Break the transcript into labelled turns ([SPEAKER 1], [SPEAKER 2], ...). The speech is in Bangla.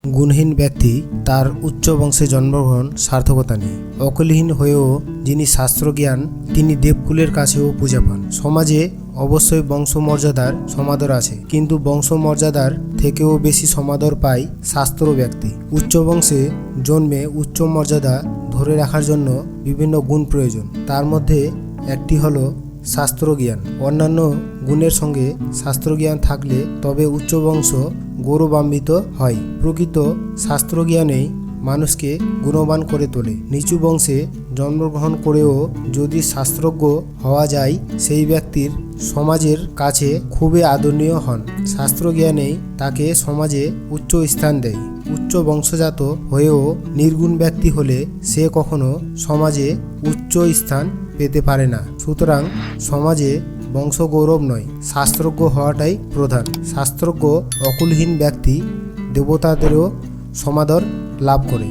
[SPEAKER 1] গুণহীন ব্যক্তি তার উচ্চ বংশে জন্মগ্রহণ সার্থকতা নেই। অকুলহীন হয়েও যিনি শাস্ত্রজ্ঞান তিনি দেবকুলের কাছেও পূজা পান। সমাজে অবশ্যই বংশমর্যাদার সমাদর আছে, কিন্তু বংশমর্যাদার থেকেও বেশি সমাদর পায় শাস্ত্র ব্যক্তি। উচ্চ বংশে জন্মে উচ্চ মর্যাদা ধরে রাখার জন্য বিভিন্ন গুণ প্রয়োজন। তার মধ্যে একটি হলো শাস্ত্রজ্ঞান। অন্যান্য গুণের সঙ্গে শাস্ত্রজ্ঞান থাকলে তবে উচ্চ বংশ গৌরবান্বিত হয়। প্রকৃত শাস্ত্রজ্ঞানেই মানুষকে গুণবান করে তোলে। নিচু বংশে জন্মগ্রহণ করেও যদি শাস্ত্রজ্ঞ হওয়া যায়, সেই ব্যক্তির সমাজের কাছে খুবই আদরণীয় হন। শাস্ত্রজ্ঞানেই তাকে সমাজে উচ্চ স্থান দেয়। উচ্চ বংশজাত হয়েও নির্গুণ ব্যক্তি হলে সে কখনো সমাজে উচ্চ স্থান পেতে পারে না। সুতরাং সমাজে বংশগৌরব নয়, শাস্ত্রজ্ঞ হওয়াটাই প্রধান। শাস্ত্রজ্ঞ অকুলহীন ব্যক্তি দেবতাদেরও সমাদর লাভ করে।